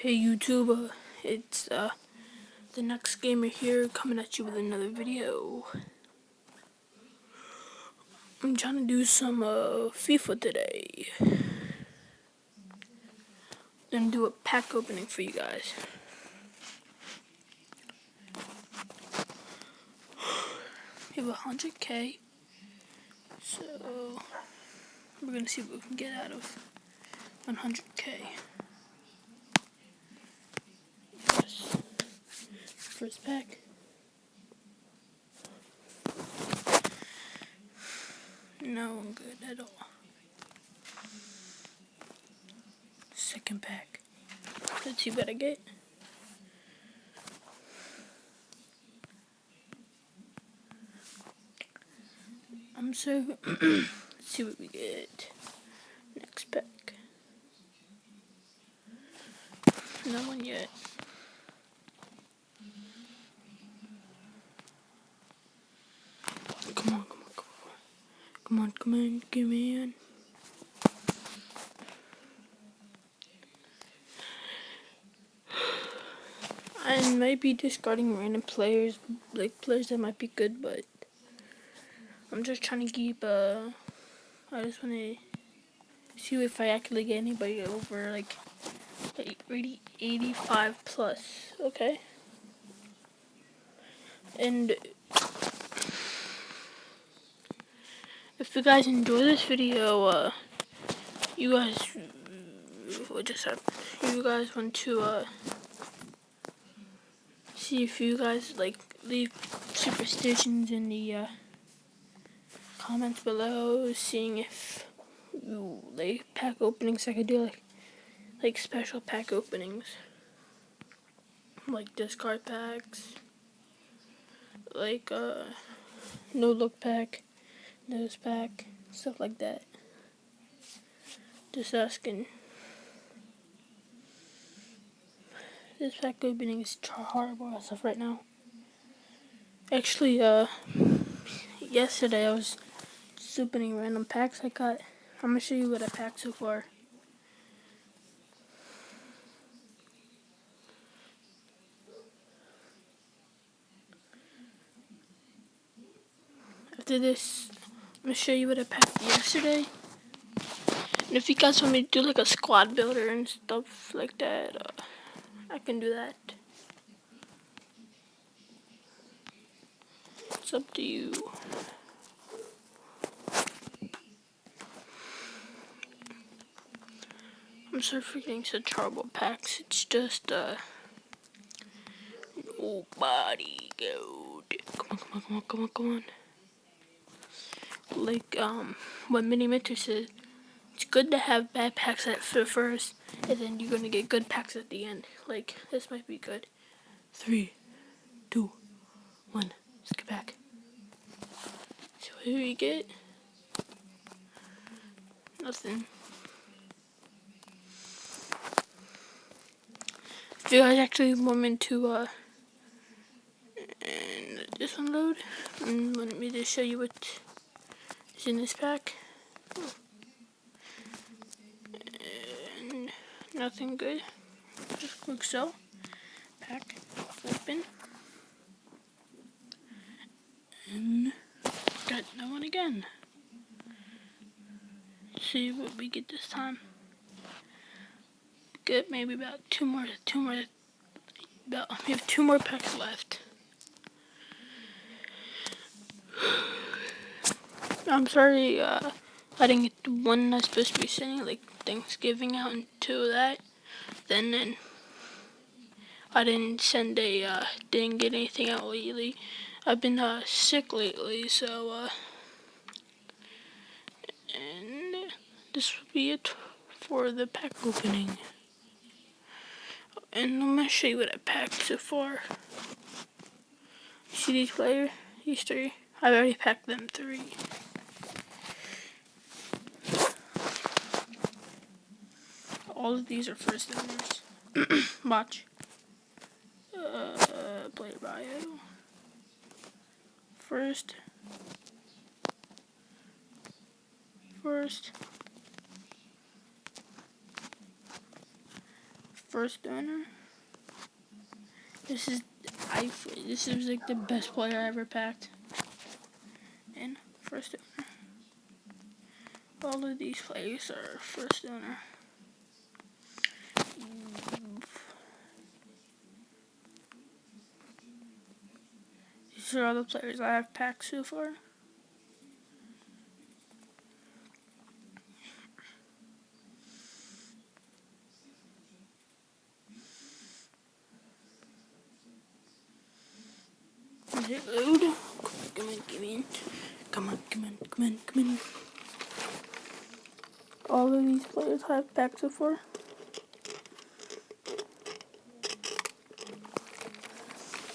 Hey YouTube, it's the next gamer here coming at you with another video. I'm trying to do some FIFA today. Gonna do a pack opening for you guys. We have 100k, so we're gonna see what we can get out of 100k. Yes. First pack. No, I'm good at all. Second pack. Let's see what I get. Let's see what we get. Next pack. No one yet. Come on, give me in. I might be discarding random players, like players that might be good, but I'm just trying to keep, I just want to see if I actually get anybody over, like 85 plus, okay? And if you guys enjoy this video, you guys want to, see if you guys, like, leave superstitions in the, comments below, seeing if you like pack openings. I could do like special pack openings, like discard packs, like no look pack, nose pack, stuff like that. Just asking. This pack opening is horrible as of right now. Actually, yesterday I was just opening random packs I got. I'm gonna show you what I packed so far. After this, I'm gonna show you what I packed yesterday. And if you guys want me to do like a squad builder and stuff like that, I can do that. It's up to you. I'm sorry for getting such horrible packs. It's just, nobody go. Come on. Like, what Mini Mentor said, it's good to have bad packs at first, and then you're gonna get good packs at the end. Like, this might be good. 3, 2, 1, let's get back. So here we get nothing. If you guys actually want me to, and this one load, and want me to show you what is in this pack, and nothing good, just quick sell, pack, open, and got no one again. Let's see what we get this time. Get maybe about two more, we have 2 more packs left. I'm sorry, I didn't get the one that's supposed to be sending, like Thanksgiving out into that. Then I didn't send didn't get anything out lately. I've been sick lately, so and this will be it for the pack opening. And I'm gonna show you what I packed so far. See these players? These 3? I've already packed them 3. All of these are first owners. Watch. Player bio. First. first owner. This is like the best player I ever packed. And first owner. All of these players are first owner. These are all the players I have packed so far. Is it load? Come on. All of these players I have packed so far.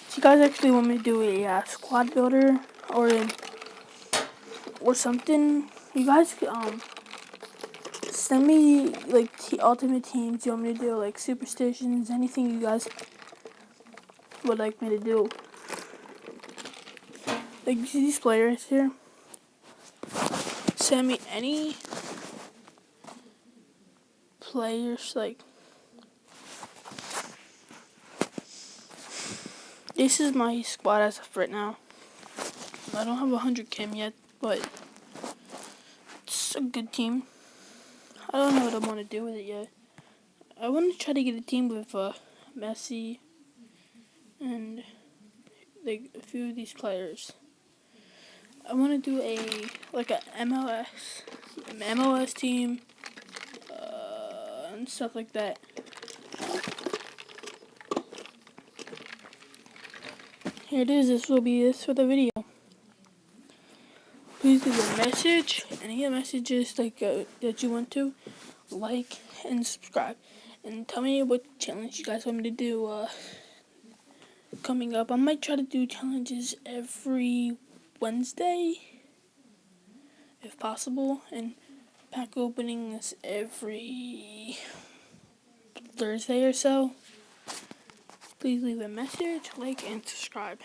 So you guys actually want me to do a squad builder or something? You guys send me like ultimate teams. You want me to do like superstitions? Anything you guys would like me to do? Like, you see these players here? Send me any players, like, this is my squad as of right now. I don't have 100 Kim yet, but it's a good team. I don't know what I want to do with it yet. I want to try to get a team with Messi and like a few of these players. I want to do a MLS team, and stuff like that. Here it is. This will be this for the video. Please leave a message. Any messages like that you want to like and subscribe, and tell me what challenge you guys want me to do coming up. I might try to do challenges every Wednesday, if possible, and pack openings every Thursday or so. Please leave a message, like, and subscribe.